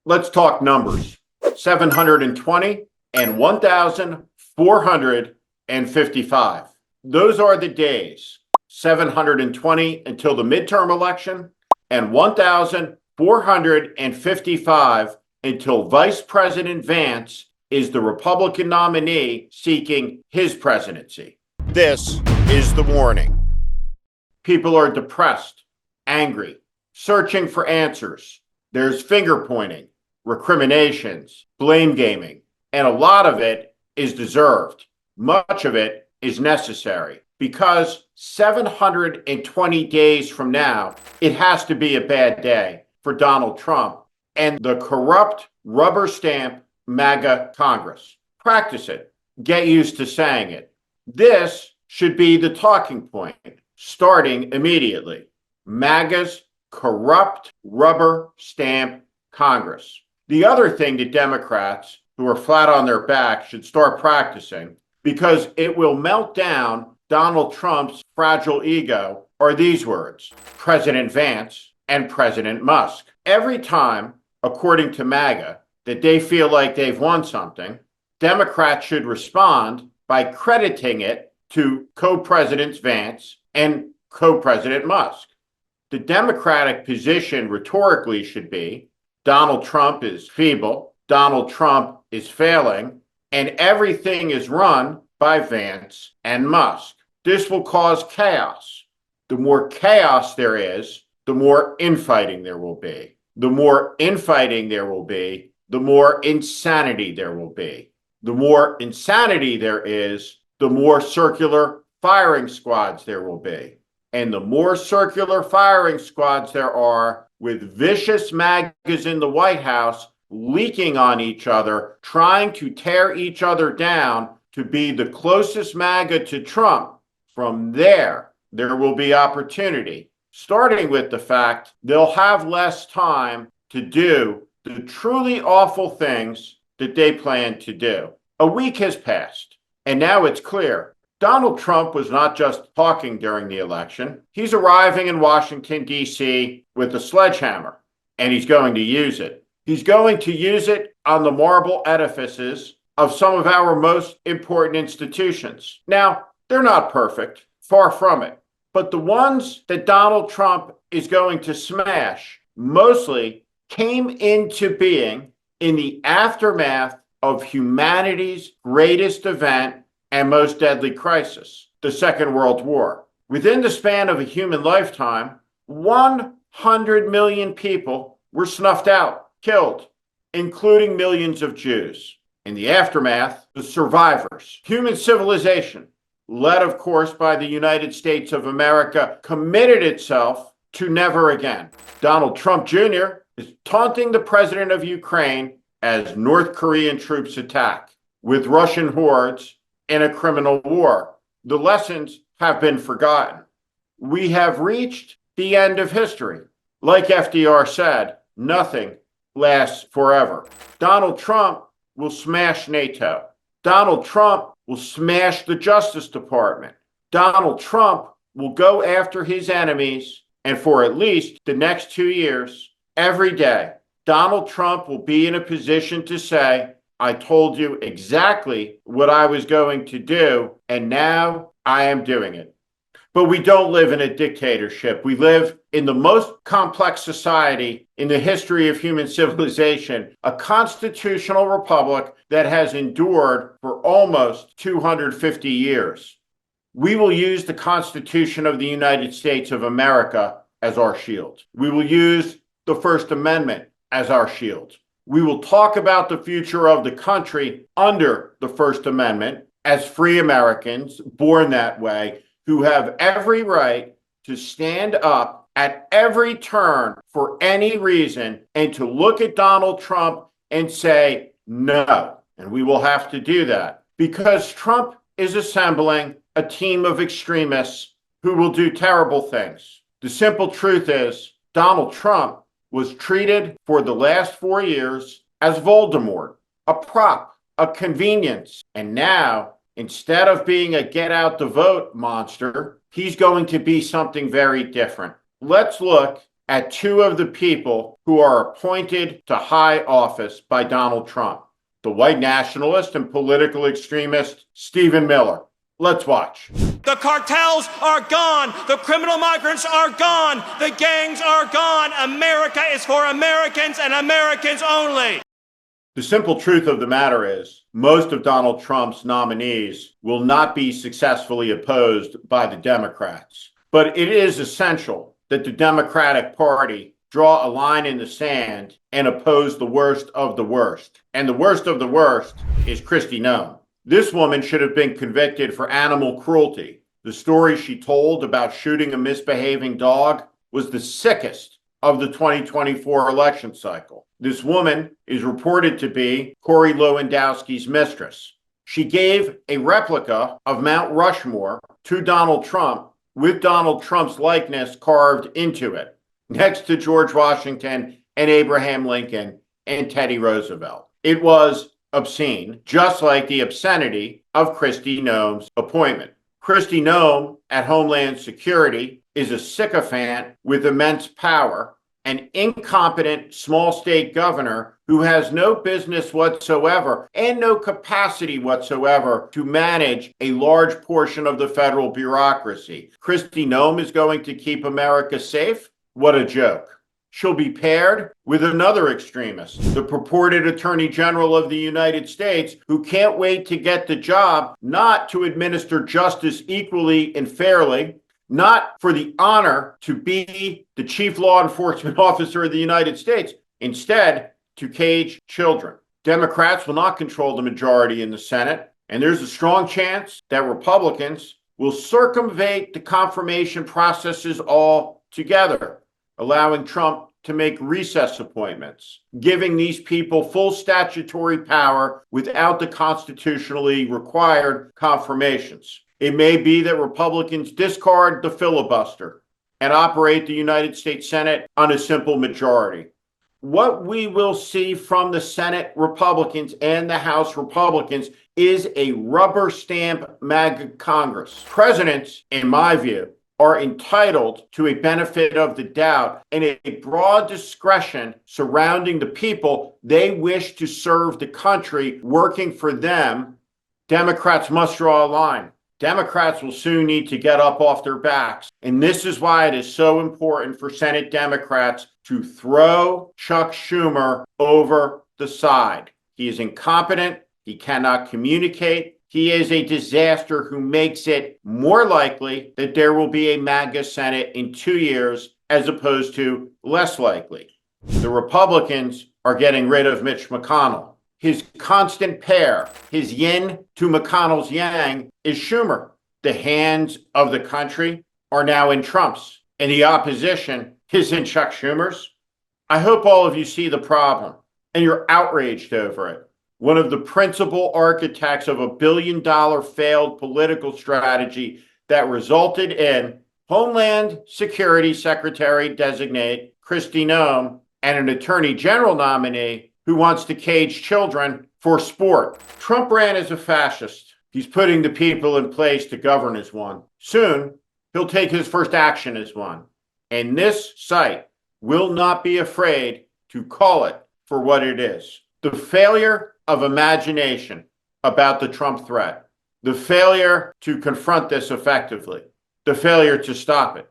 Let's talk numbers. 720 and 1,455. Those are the days. 720 until the midterm election and 1,455 until Vice President Vance is the Republican nominee seeking his presidency. This is the warning. People are depressed, angry, searching for answers. There's finger pointing, recriminations, blame gaming, and a lot of it is deserved. Much of it is necessary because 720 days from now, it has to be a bad day for Donald Trump and the corrupt rubber stamp MAGA Congress. Practice it. Get used to saying it. This should be the talking point, starting immediately. MAGA's corrupt rubber stamp Congress. The other thing that Democrats who are flat on their back should start practicing, because it will melt down Donald Trump's fragile ego, are these words: President Vance and President Musk. Every time, according to MAGA, that they feel like they've won something, Democrats should respond by crediting it to co-presidents Vance and co-president Musk. The Democratic position rhetorically should be Donald Trump is feeble, Donald Trump is failing, and everything is run by Vance and Musk. This will cause chaos. The more chaos there is, the more infighting there will be. The more infighting there will be, the more insanity there will be. The more insanity there is, the more circular firing squads there will be. And the more circular firing squads there are, with vicious MAGAs in the White House leaking on each other, trying to tear each other down to be the closest MAGA to Trump, from there will be opportunity, starting with the fact they'll have less time to do the truly awful things that they plan to do. A week has passed, and now it's clear Donald Trump was not just talking during the election. He's arriving in Washington, D.C. with a sledgehammer, and he's going to use it. He's going to use it on the marble edifices of some of our most important institutions. Now, they're not perfect, far from it, but the ones that Donald Trump is going to smash mostly came into being in the aftermath of humanity's greatest event and most deadly crisis, the Second World War. Within the span of a human lifetime, 100 million people were snuffed out, killed, including millions of Jews. In the aftermath, the survivors, human civilization, led of course by the United States of America, committed itself to never again. Donald Trump Jr. is taunting the president of Ukraine as North Korean troops attack with Russian hordes in a criminal war. The lessons have been forgotten. We have reached the end of history. Like FDR said, nothing lasts forever. Donald Trump will smash NATO. Donald Trump will smash the Justice Department. Donald Trump will go after his enemies, and for at least the next 2 years, every day, Donald Trump will be in a position to say, I told you exactly what I was going to do, and now I am doing it. But we don't live in a dictatorship. We live in the most complex society in the history of human civilization, a constitutional republic that has endured for almost 250 years. We will use the Constitution of the United States of America as our shield. We will use the First Amendment as our shield. We will talk about the future of the country under the First Amendment as free Americans, born that way, who have every right to stand up at every turn for any reason and to look at Donald Trump and say no. And we will have to do that because Trump is assembling a team of extremists who will do terrible things. The simple truth is Donald Trump was treated for the last 4 years as Voldemort, a prop, a convenience. And now, instead of being a get out the vote monster, he's going to be something very different. Let's look at two of the people who are appointed to high office by Donald Trump, the white nationalist and political extremist Stephen Miller. Let's watch. The cartels are gone. The criminal migrants are gone. The gangs are gone. America is for Americans and Americans only. The simple truth of the matter is, most of Donald Trump's nominees will not be successfully opposed by the Democrats. But it is essential that the Democratic Party draw a line in the sand and oppose the worst of the worst. And the worst of the worst is Kristi Noem. This woman should have been convicted for animal cruelty. The story she told about shooting a misbehaving dog was the sickest of the 2024 election cycle. This woman is reported to be Corey Lewandowski's mistress. She gave a replica of Mount Rushmore to Donald Trump with Donald Trump's likeness carved into it, next to George Washington and Abraham Lincoln and Teddy Roosevelt. It was obscene, just like the obscenity of Kristi Noem's appointment. Kristi Noem at Homeland Security is a sycophant with immense power, an incompetent small state governor who has no business whatsoever and no capacity whatsoever to manage a large portion of the federal bureaucracy. Kristi Noem is going to keep America safe? What a joke. She'll be paired with another extremist, the purported Attorney General of the United States, who can't wait to get the job, not to administer justice equally and fairly, not for the honor to be the chief law enforcement officer of the United States, instead to cage children. Democrats will not control the majority in the Senate, and there's a strong chance that Republicans will circumvent the confirmation processes altogether, allowing Trump to make recess appointments, giving these people full statutory power without the constitutionally required confirmations. It may be that Republicans discard the filibuster and operate the United States Senate on a simple majority. What we will see from the Senate Republicans and the House Republicans is a rubber stamp MAGA Congress. Presidents, in my view, are entitled to a benefit of the doubt and a broad discretion surrounding the people they wish to serve the country working for them. Democrats must draw a line. Democrats will soon need to get up off their backs. And this is why it is so important for Senate Democrats to throw Chuck Schumer over the side. He is incompetent. He cannot communicate. He is a disaster who makes it more likely that there will be a MAGA Senate in 2 years as opposed to less likely. The Republicans are getting rid of Mitch McConnell. His constant pair, his yin to McConnell's yang, is Schumer. The hands of the country are now in Trump's, and the opposition is in Chuck Schumer's. I hope all of you see the problem, and you're outraged over it. One of the principal architects of $1 billion failed political strategy that resulted in Homeland Security Secretary designate Kristi Noem and an Attorney General nominee who wants to cage children for sport. Trump ran as a fascist. He's putting the people in place to govern as one. Soon, he'll take his first action as one. And this site will not be afraid to call it for what it is. The failure of imagination about the Trump threat, the failure to confront this effectively, the failure to stop it,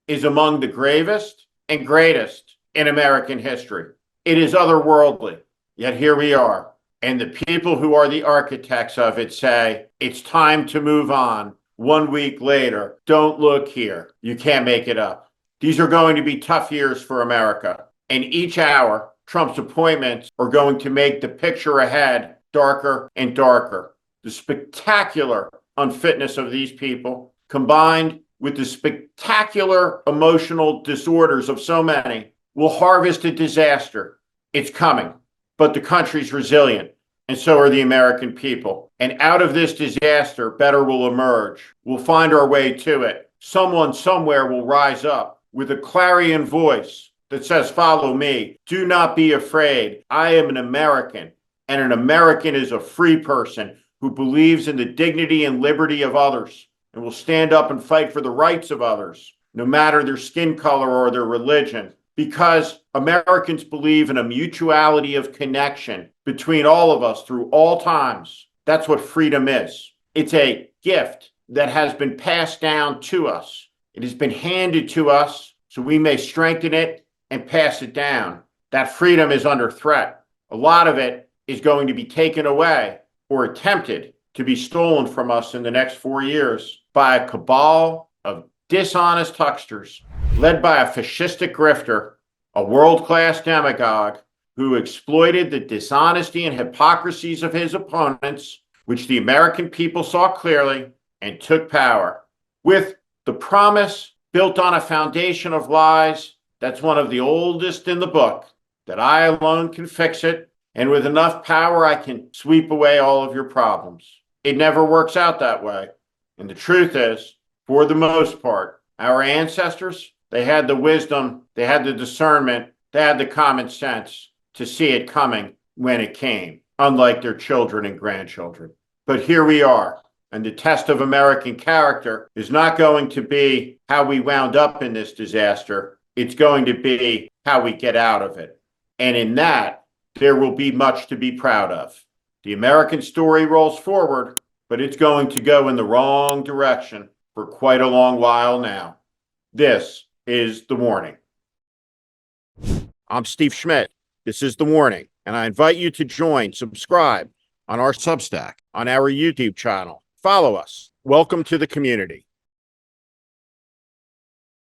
is among the gravest and greatest in American history. It is otherworldly, yet here we are. And the people who are the architects of it say, it's time to move on. 1 week later, don't look here. You can't make it up. These are going to be tough years for America. And each hour, Trump's appointments are going to make the picture ahead darker and darker. The spectacular unfitness of these people, combined with the spectacular emotional disorders of so many, will harvest a disaster. It's coming, but the country's resilient, and so are the American people. And out of this disaster, better will emerge. We'll find our way to it. Someone somewhere will rise up with a clarion voice that says, follow me. Do not be afraid. I am an American, and an American is a free person who believes in the dignity and liberty of others and will stand up and fight for the rights of others, no matter their skin color or their religion. because Americans believe in a mutuality of connection between all of us through all times. That's what freedom is. It's a gift that has been passed down to us. It has been handed to us so we may strengthen it and pass it down. That freedom is under threat. A lot of it is going to be taken away or attempted to be stolen from us in the next 4 years by a cabal of dishonest hucksters led by a fascistic grifter, a world-class demagogue who exploited the dishonesty and hypocrisies of his opponents, which the American people saw clearly, and took power with the promise built on a foundation of lies that's one of the oldest in the book, that I alone can fix it, and with enough power I can sweep away all of your problems. It never works out that way. And the truth is, for the most part, our ancestors, they had the wisdom, they had the discernment, they had the common sense to see it coming when it came, unlike their children and grandchildren. But here we are. And the test of American character is not going to be how we wound up in this disaster. It's going to be how we get out of it. And in that, there will be much to be proud of. The American story rolls forward, but it's going to go in the wrong direction for quite a long while now. This is The Warning. I'm Steve Schmidt. This is The Warning, and I invite you to subscribe on our Substack, on our YouTube channel. Follow us. Welcome to the community.